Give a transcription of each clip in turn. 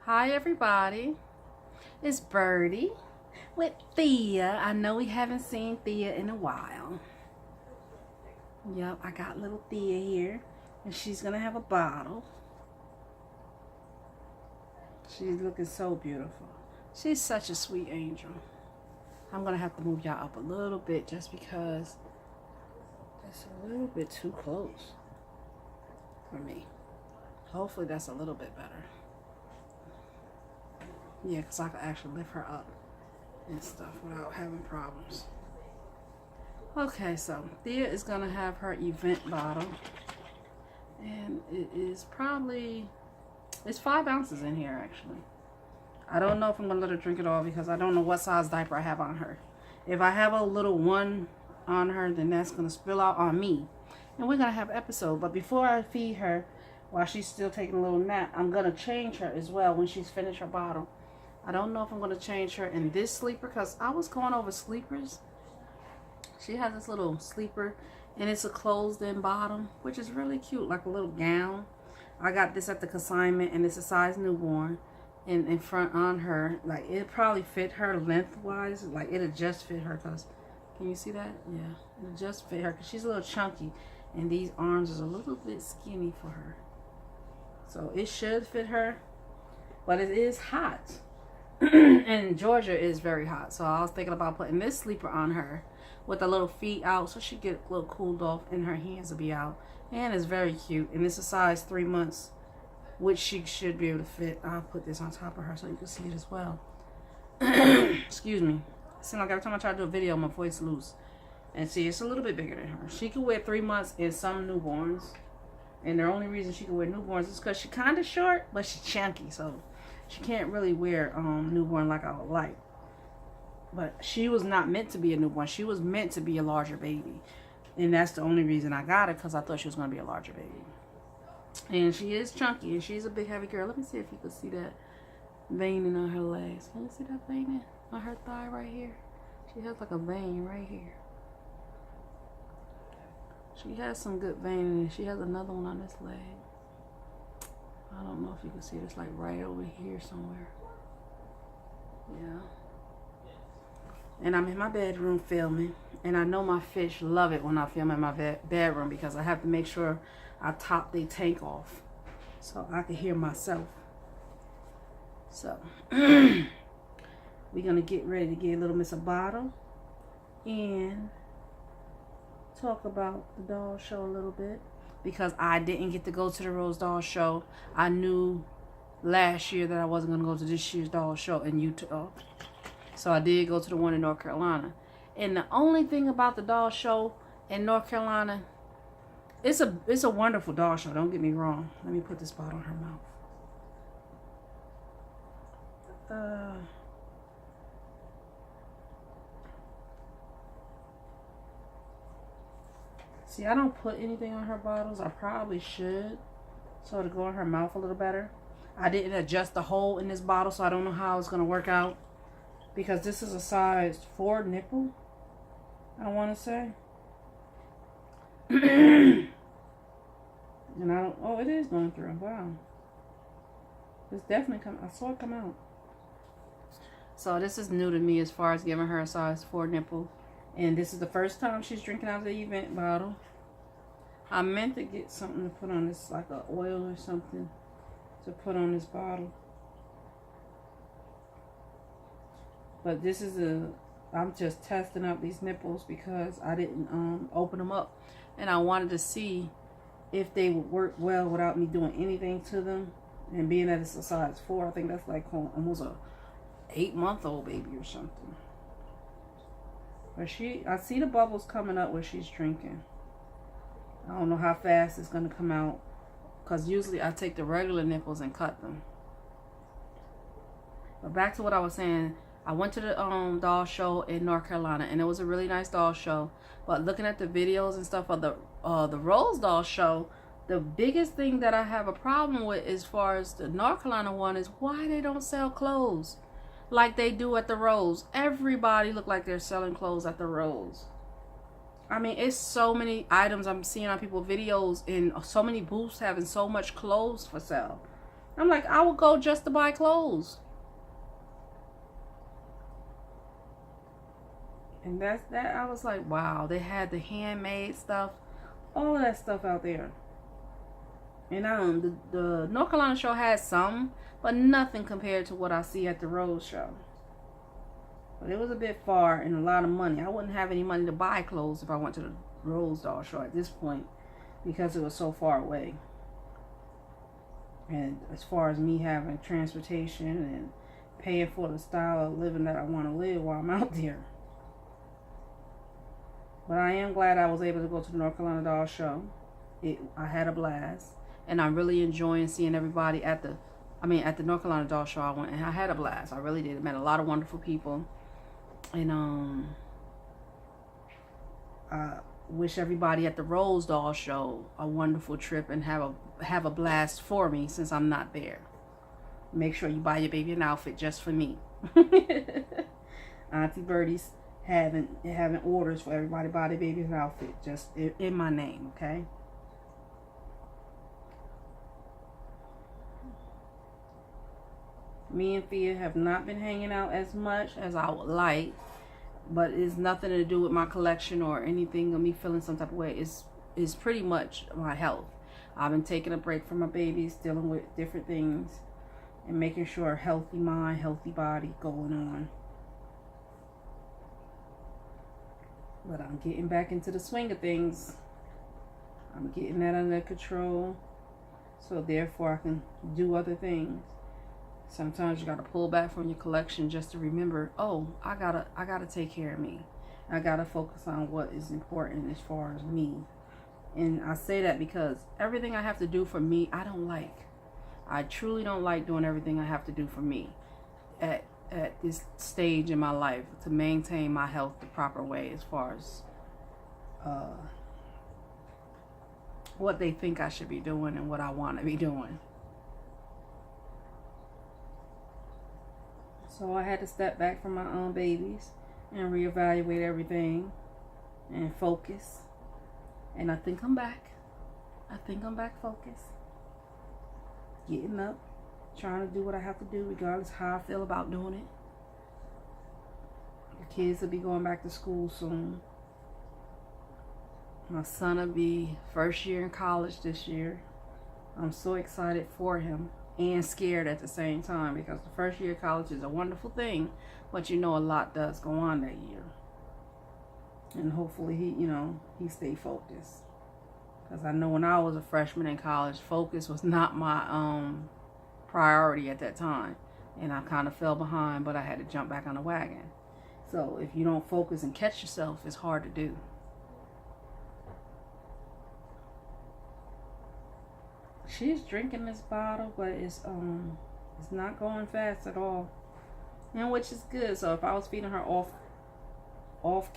Hi everybody, it's Birdie with Thea. I know we haven't seen Thea in a while. Yep, I got little Thea here and she's gonna have a bottle. She's looking so beautiful. She's such a sweet angel. I'm gonna have to move y'all up a little bit just because that's a little bit too close for me. Hopefully that's a little bit better. Yeah, because I can actually lift her up and stuff without having problems. Okay, so Thea is going to have her event bottle. And it is probably, it's 5 ounces in here actually. I don't know if I'm going to let her drink it all because I don't know what size diaper I have on her. If I have a little one on her, then that's going to spill out on me. And we're going to have an episode. But before I feed her, while she's still taking a little nap, I'm going to change her as well when she's finished her bottle. I don't know if I'm going to change her in this sleeper because I was going over sleepers. She has this little sleeper and it's a closed in bottom, which is really cute, like a little gown. I got this at the consignment and it's a size newborn. And in front on her, like it probably fit her lengthwise, like it'll just fit her because, can you see that? Yeah, it'll just fit her because she's a little chunky and these arms is a little bit skinny for her. So it should fit her, but it is hot. And Georgia is very hot, so I was thinking about putting this sleeper on her with the little feet out so she get a little cooled off and her hands will be out. And it's very cute, and it's a size 3 months, which she should be able to fit. I'll put this on top of her so you can see it as well. Excuse me. It seems like every time I try to do a video my voice loose. And see, it's a little bit bigger than her. She could wear 3 months in some newborns, and the only reason she can wear newborns is because she's kind of short but she's chunky, so she can't really wear newborn like I would like. But she was not meant to be a newborn. She was meant to be a larger baby. And that's the only reason I got it, because I thought she was going to be a larger baby. And she is chunky, and she's a big heavy girl. Let me see if you can see that veining on her legs. Can you see that veining on her thigh right here? She has like a vein right here. She has some good veining, and she has another one on this leg. I don't know if you can see it. It's like right over here somewhere. Yeah. And I'm in my bedroom filming. And I know my fish love it when I film in my bedroom because I have to make sure I top the tank off so I can hear myself. So, we're going to get ready to give Little Miss a bottle and talk about the doll show a little bit. Because I didn't get to go to the Rose Doll Show. I knew last year that I wasn't going to go to this year's doll show in Utah. So I did go to the one in North Carolina. And the only thing about the doll show in North Carolina, it's a wonderful doll show. Don't get me wrong. Let me put this bottle in her mouth. See, I don't put anything on her bottles. I probably should, so it'll go in her mouth a little better. I didn't adjust the hole in this bottle, so I don't know how it's going to work out. Because this is a size 4 nipple, I want to say. And I don't, oh, it is going through. Wow. It's definitely come, I saw it come out. So this is new to me as far as giving her a size 4 nipple. And this is the first time she's drinking out of the event bottle. I meant to get something to put on this, like a oil or something to put on this bottle. But this is I'm just testing out these nipples because I didn't open them up. And I wanted to see if they would work well without me doing anything to them. And being that it's a size 4, I think that's like almost a 8-month-old baby or something. But I see the bubbles coming up when she's drinking. I don't know how fast it's going to come out. Because usually I take the regular nipples and cut them. But back to what I was saying. I went to the doll show in North Carolina. And it was a really nice doll show. But looking at the videos and stuff of the Rose doll show. The biggest thing that I have a problem with as far as the North Carolina one is why they don't sell clothes like they do at the Rose. Everybody look like they're selling clothes at the Rose. I mean, it's so many items I'm seeing on people's videos and so many booths having so much clothes for sale. I'm like, I would go just to buy clothes. And that's that. I was like, wow, they had the handmade stuff, all of that stuff out there. And the North Carolina show had some, but nothing compared to what I see at the Rose show. But it was a bit far and a lot of money. I wouldn't have any money to buy clothes if I went to the Rose doll show at this point, because it was so far away. And as far as me having transportation and paying for the style of living that I want to live while I'm out there. But I am glad I was able to go to the North Carolina doll show. I had a blast. And I'm really enjoying seeing everybody at the North Carolina doll show I went, and I had a blast. I really did. I met a lot of wonderful people. And I wish everybody at the Rose doll show a wonderful trip and have a blast for me, since I'm not there. Make sure you buy your baby an outfit just for me. Auntie Birdie's having orders for everybody to buy their baby's outfit just in my name, okay? Me and Thea have not been hanging out as much as I would like, but it's nothing to do with my collection or anything, or me feeling some type of way. It's pretty much my health. I've been taking a break from my babies, dealing with different things, and making sure a healthy mind, healthy body going on. But I'm getting back into the swing of things. I'm getting that under control, so therefore I can do other things. Sometimes you gotta pull back from your collection just to remember, oh, I gotta take care of me. I gotta focus on what is important as far as me. And I say that because everything I have to do for me, I don't like. I truly don't like doing everything I have to do for me at this stage in my life to maintain my health the proper way, as far as what they think I should be doing and what I want to be doing. So I had to step back from my own babies and reevaluate everything and focus. And I think I'm back. I think I'm back focused. Getting up, trying to do what I have to do, regardless how I feel about doing it. The kids will be going back to school soon. My son will be first year in college this year. I'm so excited for him and scared at the same time, because the first year of college is a wonderful thing, but you know a lot does go on that year. And hopefully he stay focused. Because I know when I was a freshman in college, focus was not my priority at that time. And I kind of fell behind, but I had to jump back on the wagon. So if you don't focus and catch yourself, it's hard to do. She's drinking this bottle, but it's not going fast at all. And which is good. So if I was feeding her off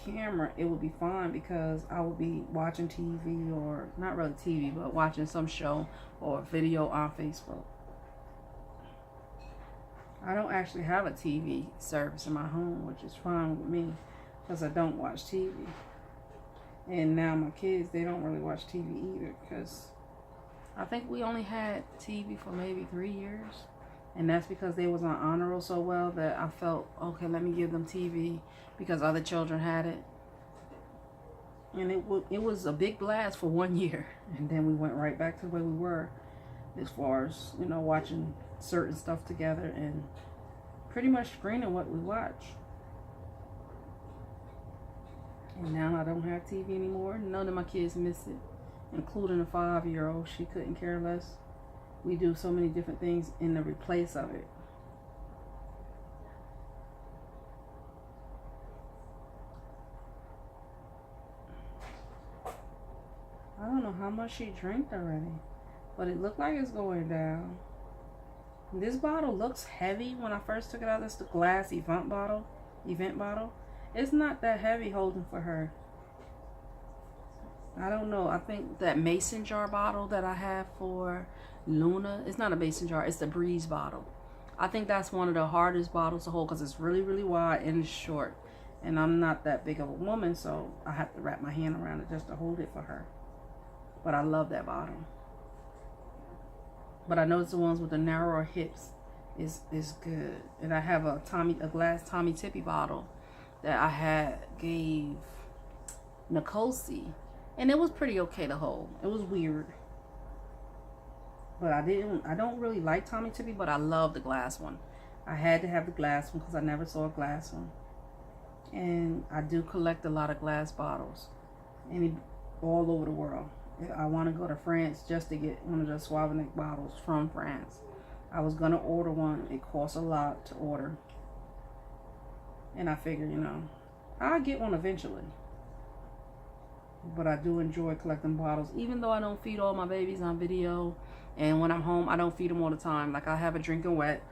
camera, it would be fine, because I would be watching TV, or not really TV, but watching some show or video on Facebook. I don't actually have a TV service in my home, which is fine with me, because I don't watch TV. And now my kids, they don't really watch TV either, because I think we only had TV for maybe 3 years. And that's because they was on honor roll so well that I felt, okay, let me give them TV, because other children had it. And it was a big blast for 1 year. And then we went right back to where we were, as far as, watching certain stuff together and pretty much screening what we watch. And now I don't have TV anymore. None of my kids miss it, including a 5-year-old. She couldn't care less. We do so many different things in the replace of it. I don't know how much she drank already, but it looked like it's going down. This bottle looks heavy when I first took it out. It's the glass event bottle. It's not that heavy holding for her. I don't know. I think that mason jar bottle that I have for Luna, it's not a mason jar, it's the Breeze bottle. I think that's one of the hardest bottles to hold, because it's really, really wide and it's short. And I'm not that big of a woman, so I have to wrap my hand around it just to hold it for her. But I love that bottle. but I noticed the ones with the narrower hips is good. And I have a glass Tommy Tippy bottle that I had gave Nicosi, and it was pretty okay to hold. It was weird, but I don't really like Tommy Tippy, but I love the glass one. I had to have the glass one because I never saw a glass one, and I do collect a lot of glass bottles, all over the world. I want to go to France just to get one of the Suavenik bottles from France. I was gonna order one. It costs a lot to order, and I figure, you know, I'll get one eventually. But I do enjoy collecting bottles, even though I don't feed all my babies on video, and when I'm home I don't feed them all the time. Like, I have a drinking wet,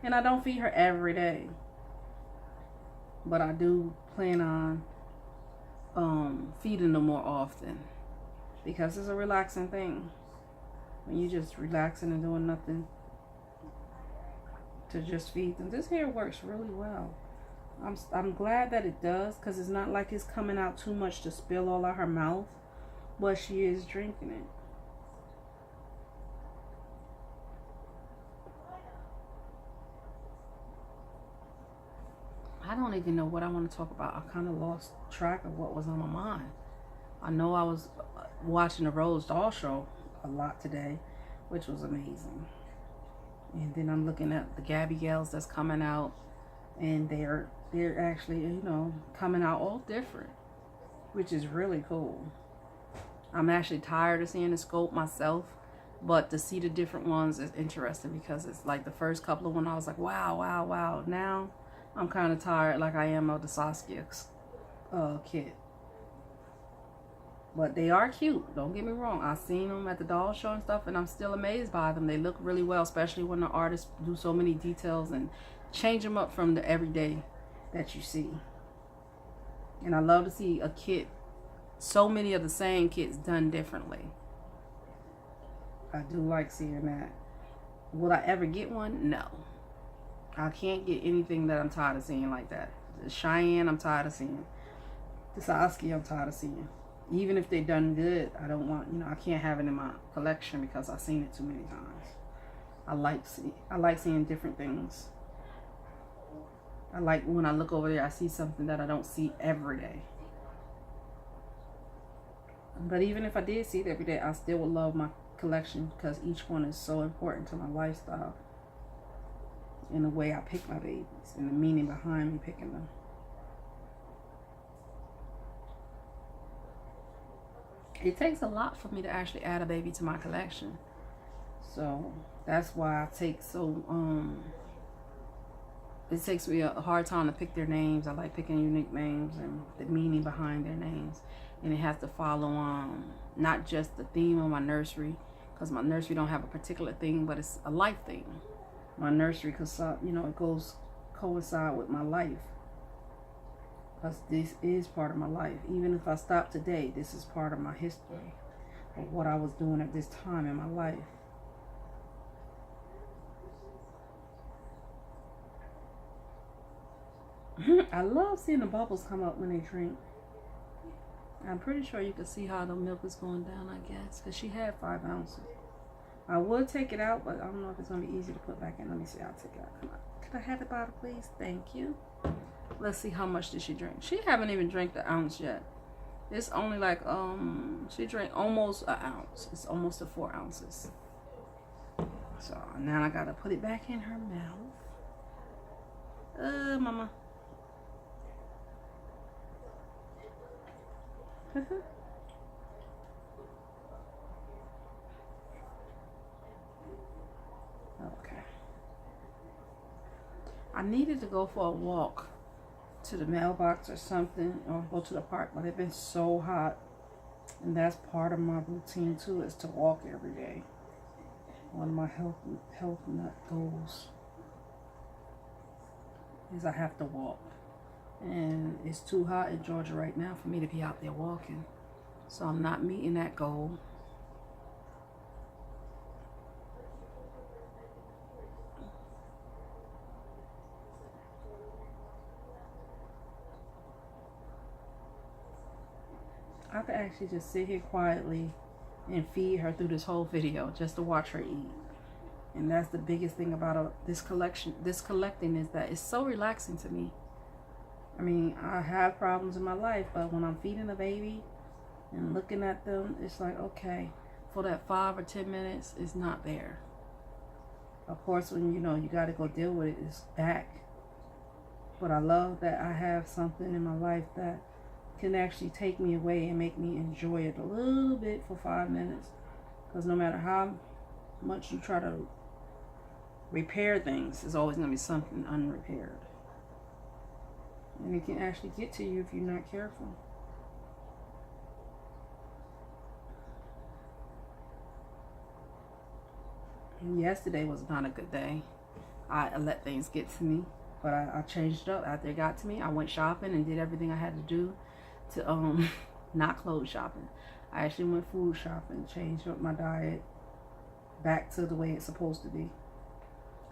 and I don't feed her every day, but I do plan on feeding them more often, because it's a relaxing thing when you just relaxing and doing nothing, to just feed them. This here works really well. I'm glad that it does, because it's not like it's coming out too much to spill all out her mouth, but she is drinking it. I don't even know what I want to talk about. I kind of lost track of what was on my mind. I know I was watching the Rose Doll show a lot today, which was amazing. And then I'm looking at the Gabby Gals that's coming out, and they're actually, you know, coming out all different, which is really cool. I'm actually tired of seeing the scope myself, but to see the different ones is interesting, because it's like the first couple of ones I was like, wow, wow, wow. Now I'm kind of tired, like I am of the Saskia kit. But they are cute, don't get me wrong. I've seen them at the doll show and stuff, and I'm still amazed by them. They look really well, especially when the artists do so many details and change them up from the everyday that you see. And I love to see a kit, so many of the same kits done differently. I do like seeing that. Will I ever get one? No. I can't get anything that I'm tired of seeing like that. The Cheyenne, I'm tired of seeing. The Saskia, I'm tired of seeing. Even if they done good, I don't want, you know, I can't have it in my collection because I've seen it too many times. I like seeing different things. I like when I look over there, I see something that I don't see every day. But even if I did see it every day, I still would love my collection, because each one is so important to my lifestyle, in the way I pick my babies, and the meaning behind me picking them. It takes a lot for me to actually add a baby to my collection. So that's why I take it takes me a hard time to pick their names. I like picking unique names and the meaning behind their names. And it has to follow not just the theme of my nursery, because my nursery don't have a particular theme, but it's a life theme. My nursery, because you know, it goes coincide with my life, because this is part of my life. Even if I stop today, this is part of my history of what I was doing at this time in my life. I love seeing the bubbles come up when they drink. I'm pretty sure you can see how the milk is going down, I guess, because she had 5 ounces. I would take it out, but I don't know if it's going to be easy to put back in. Let me see. I'll take it out. Come on. Could I have the bottle, please? Thank you. Let's see, how much did she drink? She haven't even drank the ounce yet. It's only like, she drank almost an ounce. It's almost to 4 ounces. So now I got to put it back in her mouth. Mama. Okay. I needed to go for a walk to the mailbox or something, or go to the park, but it's been so hot, and that's part of my routine too, is to walk every day. One of my health nut goals is I have to walk. And it's too hot in Georgia right now for me to be out there walking. So I'm not meeting that goal. I could actually just sit here quietly and feed her through this whole video just to watch her eat. And that's the biggest thing about this collecting is that it's so relaxing to me. I mean, I have problems in my life, but when I'm feeding a baby and looking at them, it's like, okay, for that 5 or 10 minutes, it's not there. Of course, when you got to go deal with it, it's back. But I love that I have something in my life that can actually take me away and make me enjoy it a little bit for 5 minutes. Because no matter how much you try to repair things, there's always going to be something unrepaired. And it can actually get to you if you're not careful. And yesterday was not a good day. I let things get to me. But I changed it up after it got to me. I went shopping and did everything I had to do to not clothes shopping. I actually went food shopping, changed up my diet back to the way it's supposed to be.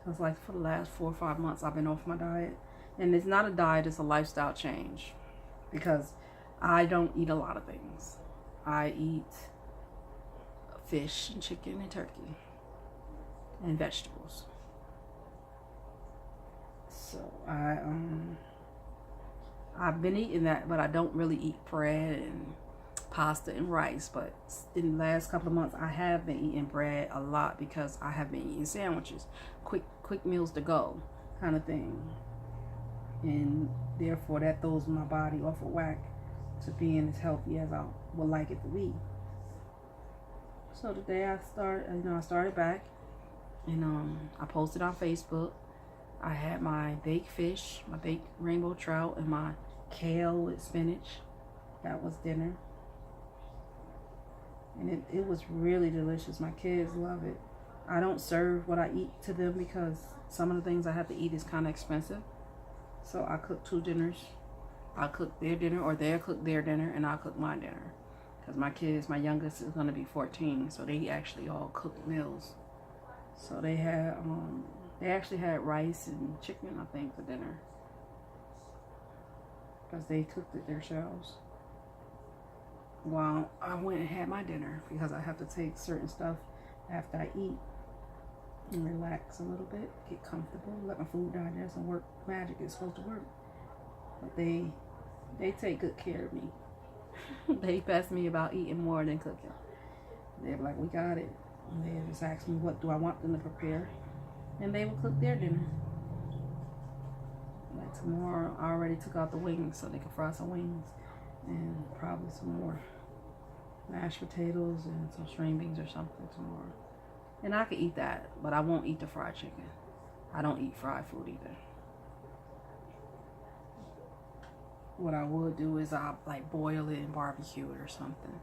Because like for the last 4 or 5 months, I've been off my diet. And it's not a diet, it's a lifestyle change. Because I don't eat a lot of things. I eat fish and chicken and turkey and vegetables. So I've been eating that, but I don't really eat bread and pasta and rice. But in the last couple of months, I have been eating bread a lot because I have been eating sandwiches, quick meals to go kind of thing. And therefore, that throws my body off of whack to being as healthy as I would like it to be. So today I started back, and I posted on Facebook. I had my baked fish, my baked rainbow trout, and my kale with spinach. That was dinner. And it was really delicious. My kids love it. I don't serve what I eat to them because some of the things I have to eat is kind of expensive. So I cook 2 dinners. I'll cook their dinner, or they'll cook their dinner, and I'll cook my dinner. Because my kids, my youngest is going to be 14, so they actually all cook meals. So they actually had rice and chicken, I think, for dinner. Because they cooked it themselves. Well, I went and had my dinner because I have to take certain stuff after I eat and relax a little bit, get comfortable, let my food digest and work magic is supposed to work. But they take good care of me. They pass me about eating more than cooking. They're like, we got it. And they just ask me, what do I want them to prepare? And they will cook their dinner. Like tomorrow, I already took out the wings so they can fry some wings. And probably some more mashed potatoes and some string beans or something tomorrow. And I could eat that, but I won't eat the fried chicken. I don't eat fried food either. What I would do is I'll like boil it and barbecue it or something.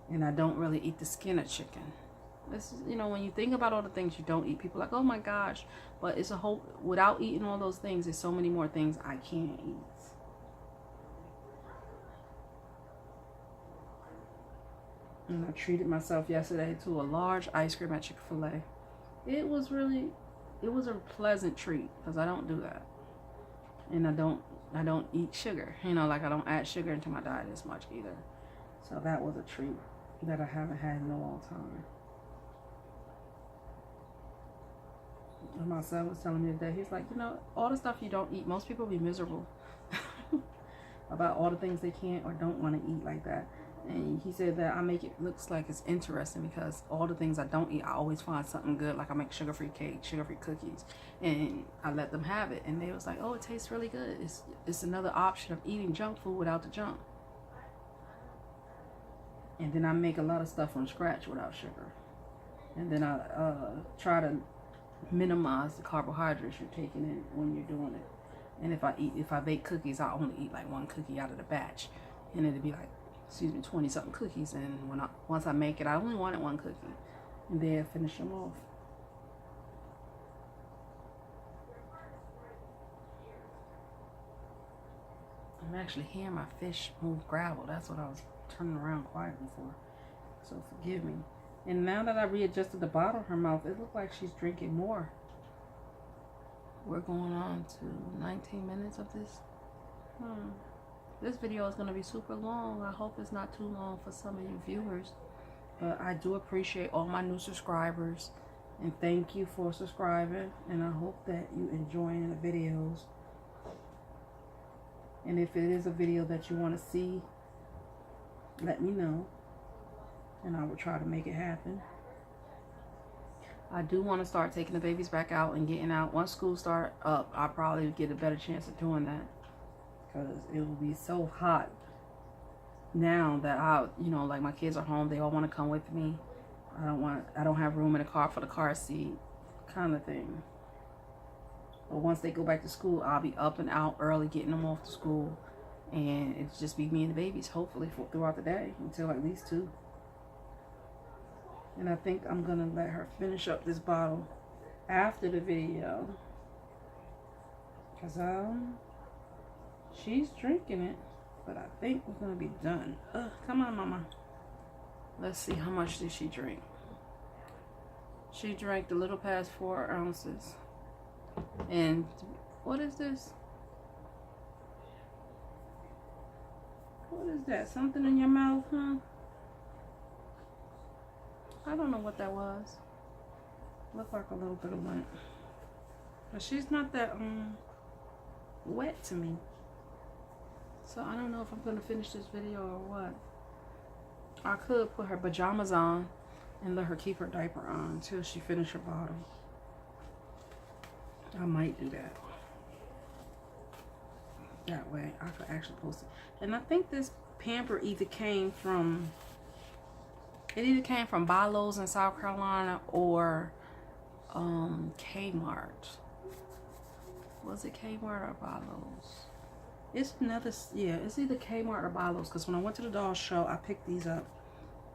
And I don't really eat the skin of chicken. This is, when you think about all the things you don't eat, people are like, oh my gosh. But it's a whole, without eating all those things, there's so many more things I can't eat. And I treated myself yesterday to a large ice cream at Chick-fil-A. It was a pleasant treat because I don't do that. And I don't eat sugar. Like I don't add sugar into my diet as much either. So that was a treat that I haven't had in a long time. And my son was telling me today, he's like, all the stuff you don't eat, most people be miserable about all the things they can't or don't want to eat like that. And he said that I make it looks like it's interesting because all the things I don't eat, I always find something good. Like I make sugar-free cake, sugar-free cookies, and I let them have it. And they was like, oh, it tastes really good. It's another option of eating junk food without the junk. And then I make a lot of stuff from scratch without sugar. And then I try to minimize the carbohydrates you're taking in when you're doing it. And if I bake cookies, I only eat like 1 cookie out of the batch. And it'll be like, 20-something cookies. And once I make it, I only wanted 1 cookie. And then finish them off. I'm actually hearing my fish move gravel. That's what I was turning around quietly for. So forgive me. And now that I readjusted the bottle of her mouth, it looks like she's drinking more. We're going on to 19 minutes of this. This video is going to be super long. I hope it's not too long for some of you viewers. But I do appreciate all my new subscribers. And thank you for subscribing. And I hope that you enjoying the videos. And if it is a video that you want to see, let me know. And I will try to make it happen. I do want to start taking the babies back out and getting out. Once school start up, I'll probably get a better chance of doing that. Because it will be so hot now that like my kids are home. They all want to come with me. I don't have room in the car for the car seat kind of thing. But once they go back to school, I'll be up and out early getting them off to school. And it's just be me and the babies, hopefully, throughout the day until at least 2. And I think I'm going to let her finish up this bottle after the video. Because she's drinking it. But I think we're going to be done. Come on, Mama. Let's see, how much did she drink? She drank a little past 4 ounces. And what is this? What is that? Something in your mouth, huh? I don't know what that was. Looked like a little bit of lint. But she's not that wet to me. So I don't know if I'm going to finish this video or what. I could put her pajamas on and let her keep her diaper on until she finishes her bottle. I might do that. That way I could actually post it. And I think this pamper either came from Bilo's in South Carolina or Kmart. Was it Kmart or Bilo's? It's either Kmart or Bilo's, because when I went to the doll show, I picked these up.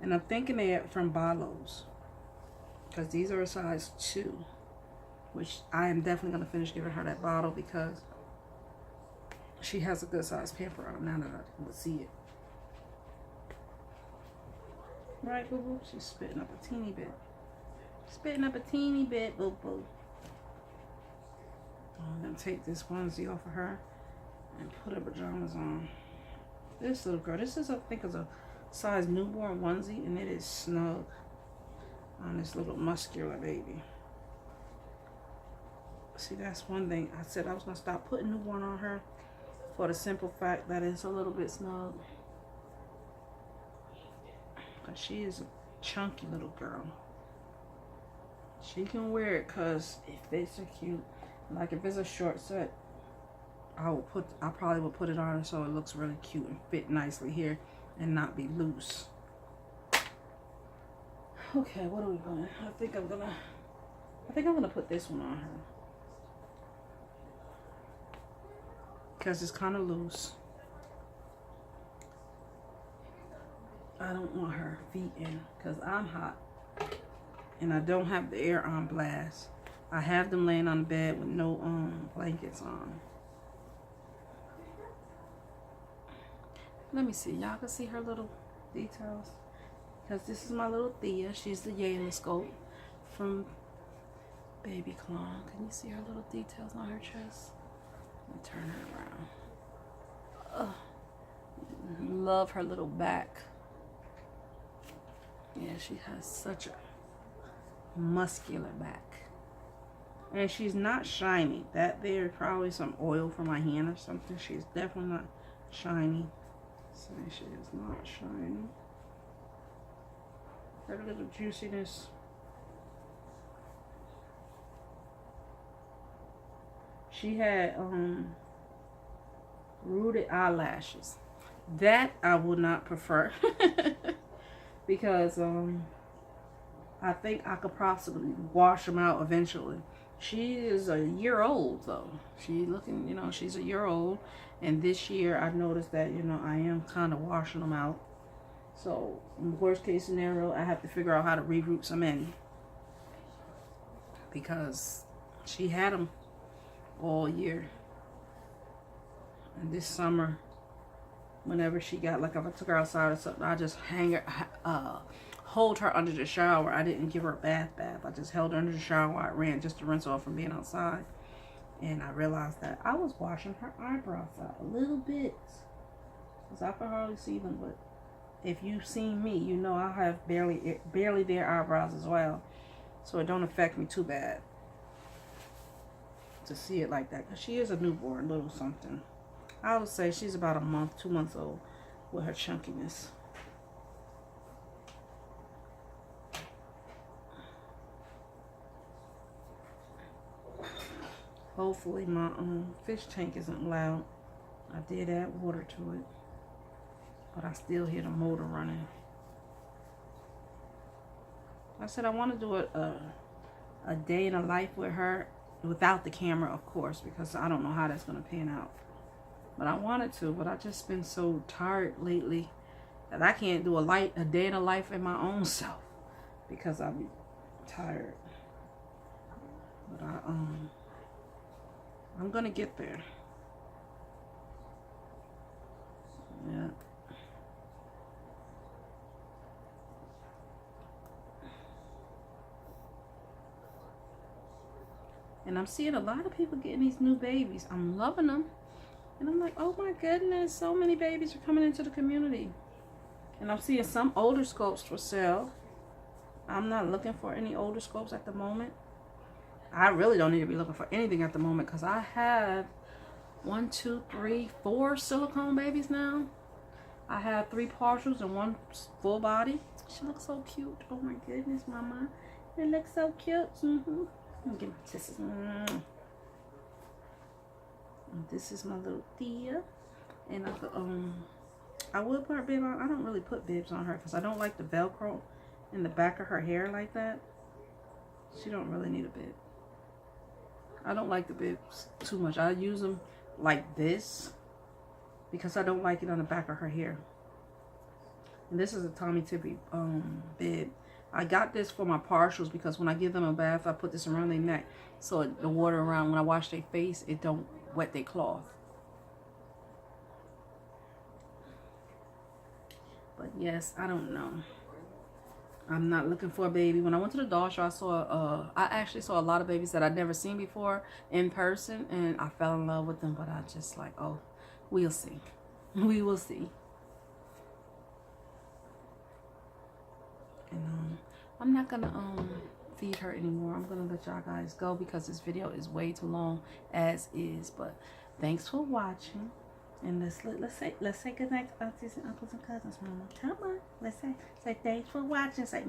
And I'm thinking they're from Bilo's, because these are a size 2, which I am definitely going to finish giving her that bottle because she has a good size pamper on now that I can see it. Right, boo-boo? She's spitting up a teeny bit. Spitting up a teeny bit, boo-boo. I'm going to take this onesie off of her and put her pajamas on. This little girl, this is, I think, is a size newborn onesie, and it is snug on this little muscular baby. See, that's one thing. I said I was going to stop putting newborn on her for the simple fact that it's a little bit snug. Because she is a chunky little girl. She can wear it because it fits her cute. Like if it's a short set, I probably will put it on so it looks really cute and fit nicely here and not be loose. Okay, what are we going? I think I'm gonna put this one on her because it's kind of loose. I don't want her feet in because I'm hot and I don't have the air on blast. I have them laying on the bed with no blankets on. Let me see. Y'all can see her little details. Because this is my little Thea. She's the Yale scope from Baby Clone. Can you see her little details on her chest? Let me turn her around. Love her little back. Yeah, she has such a muscular back. And she's not shiny. That there probably some oil from my hand or something. She's definitely not shiny. So she is not shiny. Her little juiciness. She had rooted eyelashes. That I would not prefer. Because I think I could possibly wash them out eventually. She is a year old though. She's looking, she's a year old. And this year I noticed that, I am kind of washing them out. So, in the worst case scenario, I have to figure out how to reroot some in. Because she had them all year. And this summer, whenever she got, like if I took her outside or something, I just hold her under the shower. I didn't give her a bath. I just held her under the shower while I ran just to rinse off from being outside. And I realized that I was washing her eyebrows out a little bit. Because I could hardly see them, but if you've seen me, I have barely their eyebrows as well. so it don't affect me too bad to see it like that, because she is a newborn little something. I would say she's about a month, 2 months old with her chunkiness. Hopefully my fish tank isn't loud. I did add water to it, but I still hear the motor running. I said I want to do a day in a life with her without the camera, of course, because I don't know how that's going to pan out. But I wanted to, but I just been so tired lately that I can't do a day in a life in my own self because I'm tired. But I'm gonna get there. Yeah. And I'm seeing a lot of people getting these new babies. I'm loving them. And I'm like, oh my goodness, so many babies are coming into the community. And I'm seeing some older sculpts for sale. I'm not looking for any older sculpts at the moment. I really don't need to be looking for anything at the moment because I have 1, 2, 3, 4 silicone babies now. I have 3 partials and 1 full body. She looks so cute. Oh my goodness, mama. It looks so cute. Let me get my kisses. And this is my little Thea. And I would put her bib on. I don't really put bibs on her because I don't like the Velcro in the back of her hair like that. She don't really need a bib. I don't like the bibs too much. I use them like this because I don't like it on the back of her hair. And this is a Tommy Tippy bib. I got this for my partials because when I give them a bath, I put this around their neck so the water around, when I wash their face, it don't wet their cloth. But yes, I don't know. I'm not looking for a baby. When I went to the doll show, I actually saw a lot of babies that I'd never seen before in person, and I fell in love with them. But I just like, oh, we'll see. We will see. And I'm not gonna feed her anymore. I'm gonna let y'all guys go because this video is way too long as is. But thanks for watching. And let's say good night to aunties and uncles and cousins, mama. Come on, let's say thanks for watching. Say